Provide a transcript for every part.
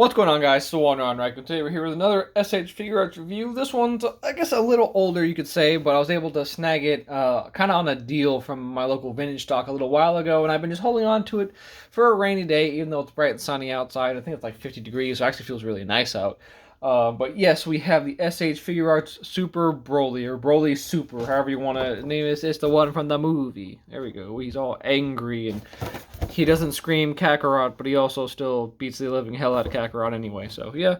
What's going on, guys? So Wander on Right. Today we're here with another SH Figuarts review. This one's, I guess, a little older, you could say, but I was able to snag it kind of on a deal from my local vintage stock a little while ago, and I've been just holding on to it for a rainy day, even though it's bright and sunny outside. I think it's like 50 degrees, so it actually feels really nice out. But yes, we have the SH Figuarts Super Broly, or Broly Super, however you want to name it. It's the one from the movie. There we go. He's all angry and he doesn't scream Kakarot, but he also still beats the living hell out of Kakarot anyway. So yeah,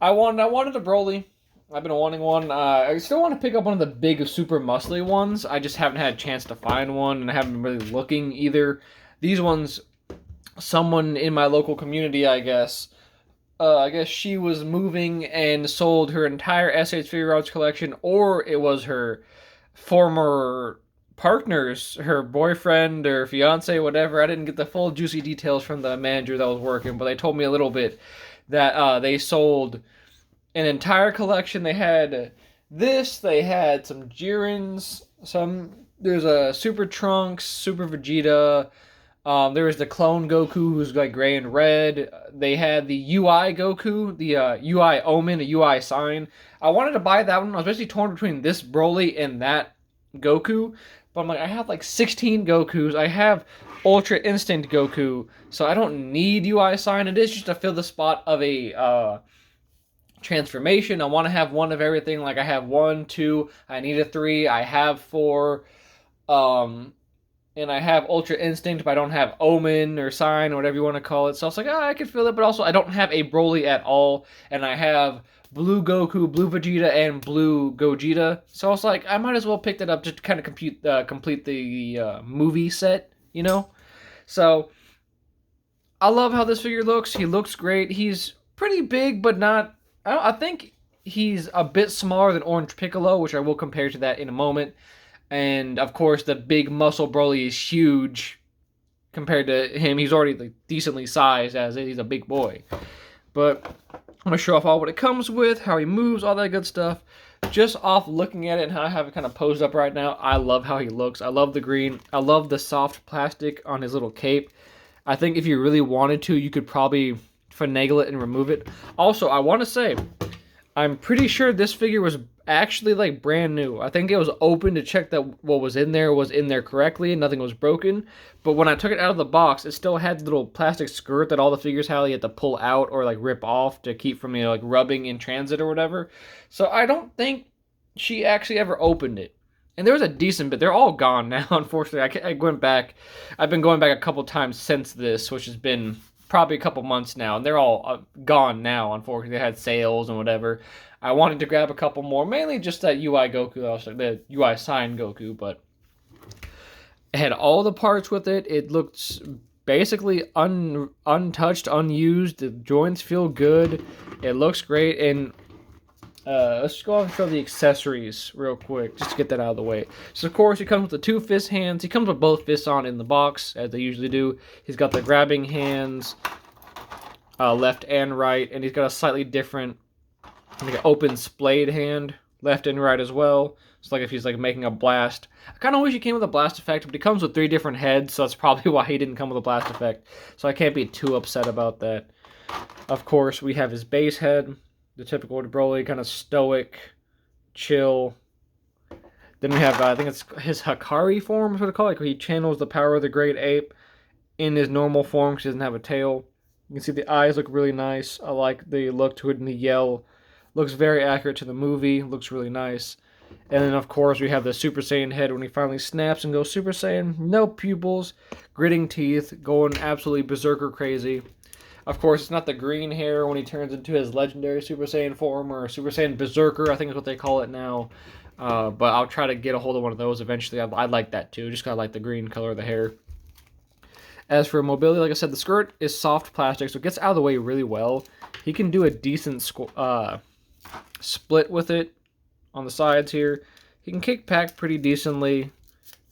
I wanted a Broly. I've been wanting one. I still want to pick up one of the big, super muscly ones. I just haven't had a chance to find one, and I haven't been really looking either. These ones, someone in my local community, I guess she was moving and sold her entire SH Figuarts collection, or it was her former partners, her boyfriend or fiance, whatever. I didn't get the full juicy details from the manager that was working, but they told me a little bit that they sold an entire collection. They had this, they had some Jirins, there's a Super Trunks, Super Vegeta. There was the clone Goku who's like gray and red. They had the UI Goku, the UI Omen, a UI sign. I wanted to buy that one. I was basically torn between this Broly and that Goku. But I'm like, I have like 16 Gokus. I have Ultra Instinct Goku, so I don't need UI sign. It is just to fill the spot of a transformation. I want to have one of everything. Like I have one, two. I need a three. I have four. And I have Ultra Instinct, but I don't have Omen or Sign or whatever you want to call it. So I was like, I can feel it, but also I don't have a Broly at all, and I have Blue Goku, Blue Vegeta, and Blue Gogeta. So I was like, I might as well pick that up just to kind of complete the movie set, you know? So I love how this figure looks. He looks great. He's pretty big, but not... I think he's a bit smaller than Orange Piccolo, which I will compare to that in a moment. And of course, the big muscle Broly is huge compared to him. He's already like decently sized as is. He's a big boy. But I'm gonna show off all what it comes with, how he moves, all that good stuff. Just off looking at it and how I have it kind of posed up right now, I love how he looks. I love the green. I love the soft plastic on his little cape. I think if you really wanted to, you could probably finagle it and remove it. Also, I want to say, I'm pretty sure this figure was actually like brand new. I think it was open to check that what was in there correctly and nothing was broken. But when I took it out of the box, it still had the little plastic skirt that all the figures had. You had to pull out or like rip off to keep from like rubbing in transit or whatever. So I don't think she actually ever opened it. And there was a decent bit. They're all gone now, unfortunately. I went back. I've been going back a couple times since this, which has been probably a couple months now, and they're all gone now. Unfortunately, they had sales and whatever. I wanted to grab a couple more, mainly just that UI Goku, also the UI Sign Goku, but it had all the parts with it. It looked basically untouched, unused. The joints feel good. It looks great, and let's just go off and show the accessories real quick, just to get that out of the way. So, of course, he comes with the two fist hands. He comes with both fists on in the box, as they usually do. He's got the grabbing hands, left and right, and he's got a slightly different, like an open splayed hand, left and right as well. It's like if he's like making a blast. I kind of wish he came with a blast effect, but he comes with 3 different heads, so that's probably why he didn't come with a blast effect. So I can't be too upset about that. Of course, we have his base head. The typical Broly, kind of stoic, chill. Then we have, I think it's his Hakari form, is what it's called. Like he channels the power of the Great Ape in his normal form because he doesn't have a tail. You can see the eyes look really nice. I like the look to it and the yell. Looks very accurate to the movie. Looks really nice. And then, of course, we have the Super Saiyan head when he finally snaps and goes Super Saiyan. No pupils, gritting teeth, going absolutely berserker crazy. Of course, it's not the green hair when he turns into his legendary Super Saiyan form, or Super Saiyan Berserker, I think is what they call it now. But I'll try to get a hold of one of those eventually. I'd like that too, just because I like the green color of the hair. As for mobility, like I said, the skirt is soft plastic, so it gets out of the way really well. He can do a decent split with it on the sides here. He can kick back pretty decently,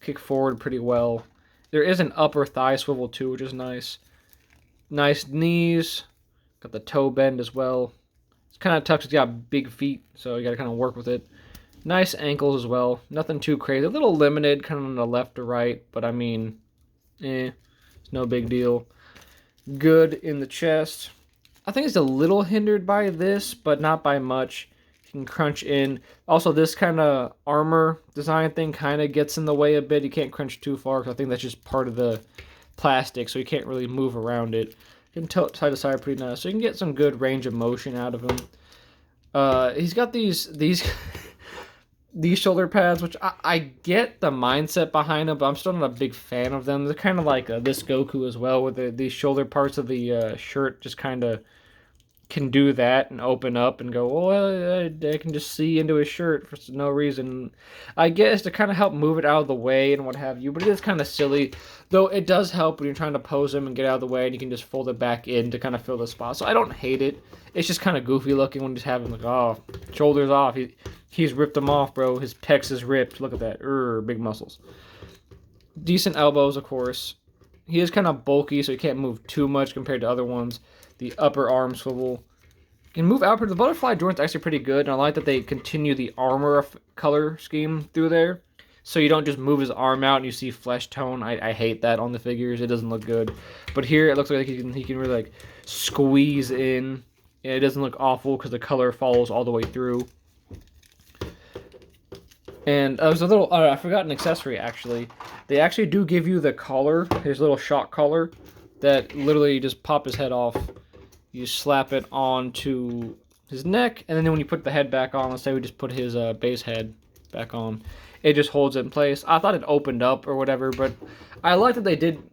kick forward pretty well. There is an upper thigh swivel too, which is nice. Nice knees. Got the toe bend as well. It's kind of tough because he's got big feet, so you got to kind of work with it. Nice ankles as well. Nothing too crazy. A little limited, kind of on the left or right, but I mean, it's no big deal. Good in the chest. I think it's a little hindered by this, but not by much. You can crunch in. Also, this kind of armor design thing kind of gets in the way a bit. You can't crunch too far because I think that's just part of the plastic, so you can't really move around it. You can tilt side to side pretty nice, so you can get some good range of motion out of him. He's got these these shoulder pads, which I get the mindset behind them, but I'm still not a big fan of them. They're kind of like this Goku as well, where these shoulder parts of the shirt just kind of can do that and open up and go, oh, I can just see into his shirt for no reason. I guess to kind of help move it out of the way and what have you, but it is kind of silly. Though it does help when you're trying to pose him and get out of the way, and you can just fold it back in to kind of fill the spot. So I don't hate it. It's just kind of goofy looking when you just have him like, oh, shoulders off. He's ripped them off, bro. His pecs is ripped. Look at that. Big muscles. Decent elbows, of course. He is kind of bulky, so he can't move too much compared to other ones. The upper arm swivel. Can move outward. The butterfly joint's actually pretty good, and I like that they continue the armor color scheme through there. So you don't just move his arm out and you see flesh tone. I hate that on the figures. It doesn't look good. But here it looks like he can really like squeeze in. And it doesn't look awful because the color follows all the way through. And there's a little, I forgot an accessory actually. They actually do give you the collar, his little shock collar, that literally just pop his head off. You slap it onto his neck, and then when you put the head back on, let's say we just put his base head back on, it just holds it in place. I thought it opened up or whatever, but I like that they did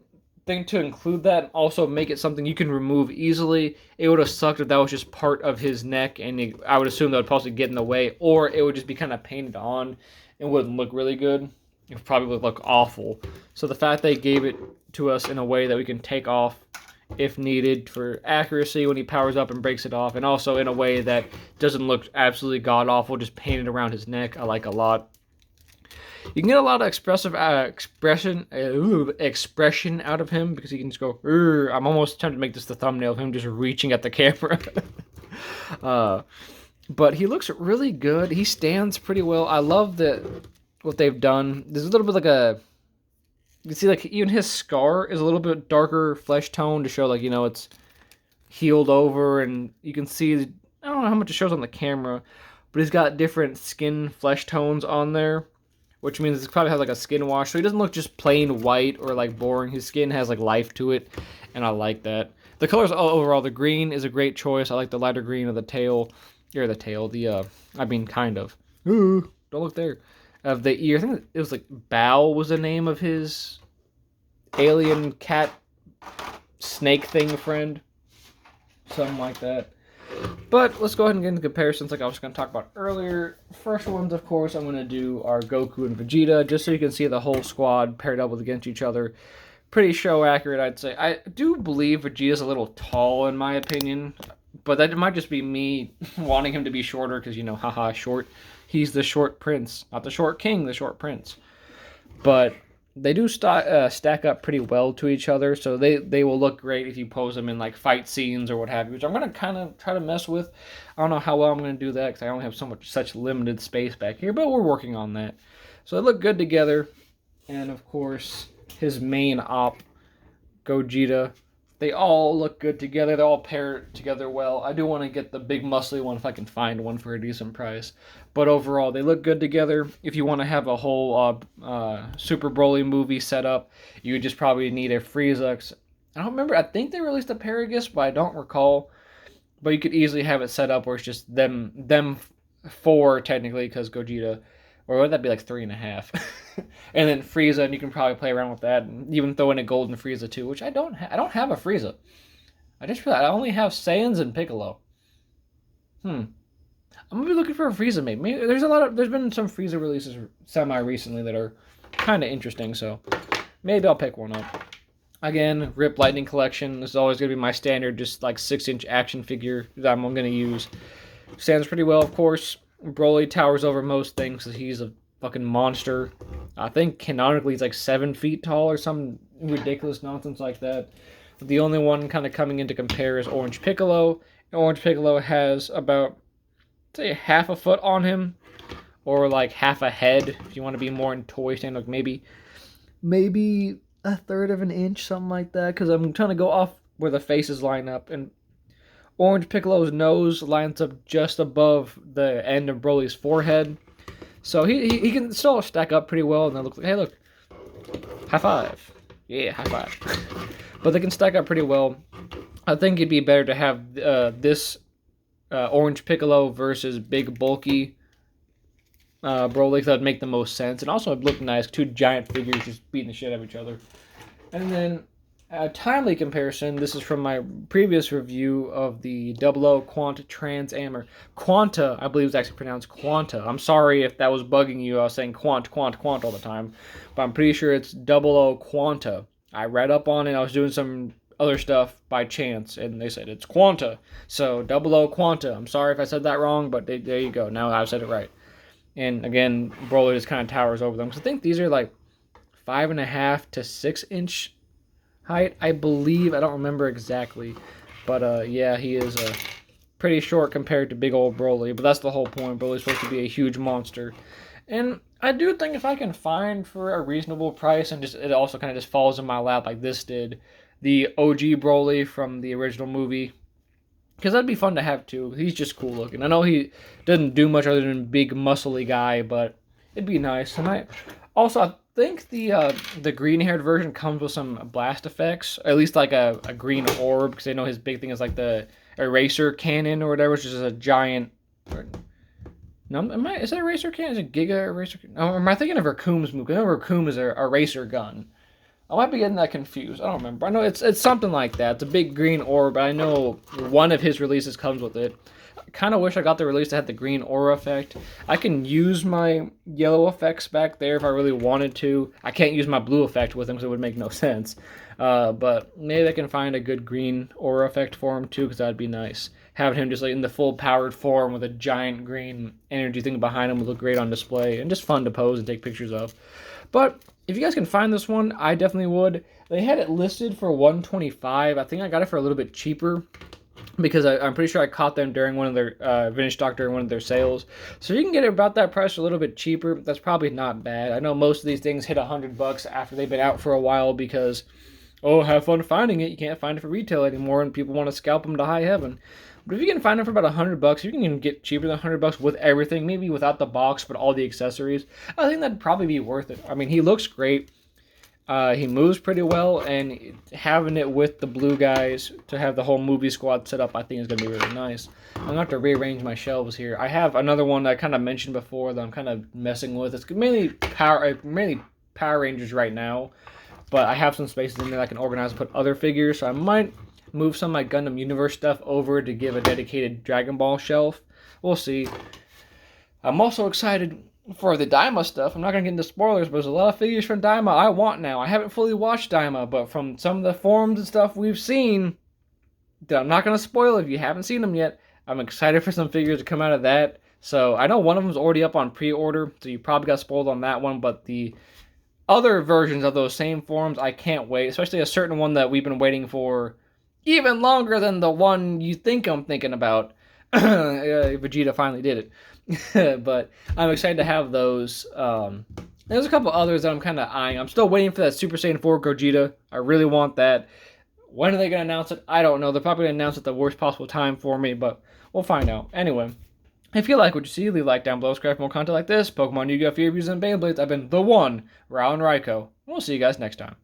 think to include that and also make it something you can remove easily. It would have sucked if that was just part of his neck, and I would assume that would possibly get in the way, or it would just be kind of painted on and wouldn't look really good. It probably would look awful. So the fact they gave it to us in a way that we can take off if needed for accuracy when he powers up and breaks it off, and also in a way that doesn't look absolutely god-awful, just painted around his neck, I like a lot. You can get a lot of expression out of him because he can just go, I'm almost tempted to make this the thumbnail of him just reaching at the camera. But he looks really good. He stands pretty well. I love what they've done. There's a little bit like you can see like even his scar is a little bit darker flesh tone to show like, it's healed over, and you can see, I don't know how much it shows on the camera, but he's got different skin flesh tones on there, which means he probably has like a skin wash, so he doesn't look just plain white or like boring. His skin has like life to it, and I like that. The colors overall, the green is a great choice. I like the lighter green of the tail, kind of. Ooh, don't look there. Of the ear, I think it was like Bao was the name of his alien cat snake thing friend, something like that. But let's go ahead and get into comparisons like I was going to talk about earlier. First ones, of course, I'm going to do are Goku and Vegeta, just so you can see the whole squad paired up against each other. Pretty show accurate, I'd say. I do believe Vegeta's a little tall in my opinion, but that might just be me wanting him to be shorter because, haha, short. He's the short prince, not the short king, the short prince. But they do stack up pretty well to each other, so they will look great if you pose them in like fight scenes or what have you, which I'm going to kind of try to mess with. I don't know how well I'm going to do that because I only have such limited space back here, but we're working on that. So they look good together. And of course, his main op, Gogeta, they all look good together. They all pair together well. I do want to get the big muscly one if I can find one for a decent price. But overall, they look good together. If you want to have a whole Super Broly movie set up, you would just probably need a Frieza. I don't remember. I think they released a Paragus, but I don't recall. But you could easily have it set up where it's just them four, technically, because Gogeta... Or would that be like 3.5? And then Frieza, and you can probably play around with that, and even throw in a Golden Frieza too, which I don't have a Frieza. I just realized I only have Saiyans and Piccolo. I'm gonna be looking for a Frieza maybe. There's been some Frieza releases semi-recently that are kind of interesting, so maybe I'll pick one up. Again, Rip Lightning Collection. This is always gonna be my standard, just like 6-inch action figure that I'm gonna use. Stands pretty well, of course. Broly towers over most things because he's a fucking monster. I think canonically he's like 7 feet tall or some ridiculous nonsense like that. The only one kind of coming into compare is Orange Piccolo. Orange Piccolo has about, say, half a foot on him, or like half a head if you want to be more in toy stand, like maybe a third of an inch, something like that. Because I'm trying to go off where the faces line up, and Orange Piccolo's nose lines up just above the end of Broly's forehead. So he can still stack up pretty well, and then look like, hey, look, high five. Yeah, high five. But they can stack up pretty well. I think it'd be better to have this Orange Piccolo versus big bulky Broly. That would make the most sense, and also it'd look nice. Two giant figures just beating the shit out of each other. And then a timely comparison. This is from my previous review of the 00 Quant Trans Am, or Quanta, I believe it's actually pronounced Quanta. I'm sorry if that was bugging you. I was saying Quant all the time, but I'm pretty sure it's 00 Quanta. I read up on it. I was doing some other stuff by chance, and they said it's Quanta. So 00 Quanta. I'm sorry if I said that wrong, but there you go. Now I've said it right. And again, Broly just kind of towers over them. So I think these are like 5.5 to 6 inch height, I believe. I don't remember exactly, but yeah, he is pretty short compared to big old Broly. But that's the whole point. Broly's supposed to be a huge monster, and I do think if I can find for a reasonable price, and just it also kind of just falls in my lap like this did, the OG Broly from the original movie, because that'd be fun to have too. He's just cool looking. I know he doesn't do much other than big muscly guy, but it'd be nice. And I think the green-haired version comes with some blast effects, or at least like a green orb, because I know his big thing is like the eraser cannon or whatever, which is a giant. No, is it a eraser cannon? Is it Giga eraser? Or am I thinking of Rakum's move? I know Rakum is a eraser gun. I might be getting that confused. I don't remember. I know it's something like that. It's a big green orb, but I know one of his releases comes with it. I kind of wish I got the release that had the green aura effect. I can use my yellow effects back there if I really wanted to. I can't use my blue effect with him because it would make no sense. But maybe I can find a good green aura effect for him too, because that'd be nice. Having him just like in the full powered form with a giant green energy thing behind him would look great on display and just fun to pose and take pictures of. But if you guys can find this one, I definitely would. They had it listed for $125. I think I got it for a little bit cheaper, because I'm pretty sure I caught them during one of their vintage stock during one of their sales. So you can get it about that price, a little bit cheaper. That's probably not bad. I know most of these things hit $100 after they've been out for a while because, oh, have fun finding it. You can't find it for retail anymore, and people want to scalp them to high heaven. But if you can find it for about $100, you can even get cheaper than $100 with everything, maybe without the box, but all the accessories. I think that'd probably be worth it. I mean, he looks great. He moves pretty well, and having it with the blue guys to have the whole movie squad set up, I think is going to be really nice. I'm going to have to rearrange my shelves here. I have another one that I kind of mentioned before that I'm kind of messing with. It's mainly Power Rangers right now, but I have some spaces in there that I can organize and put other figures, so I might move some of my Gundam Universe stuff over to give a dedicated Dragon Ball shelf. We'll see. I'm also excited for the Daima stuff. I'm not going to get into spoilers, but there's a lot of figures from Daima I want now. I haven't fully watched Daima, but from some of the forums and stuff we've seen, that I'm not going to spoil if you haven't seen them yet, I'm excited for some figures to come out of that. So I know one of them's already up on pre-order, so you probably got spoiled on that one, but the other versions of those same forums, I can't wait, especially a certain one that we've been waiting for even longer than the one you think I'm thinking about. Vegeta finally did it. But I'm excited to have those. There's a couple others that I'm kind of eyeing. I'm still waiting for that Super Saiyan 4 Gogeta. I really want that. When are they going to announce it? I don't know. They're probably going to announce it at the worst possible time for me, but we'll find out. Anyway, if you like what you see, leave a like down below. Subscribe for more content like this. Pokemon, Yu-Gi-Oh! Reviews, and Beyblades. I've been the one, Rao and Raiko. We'll see you guys next time.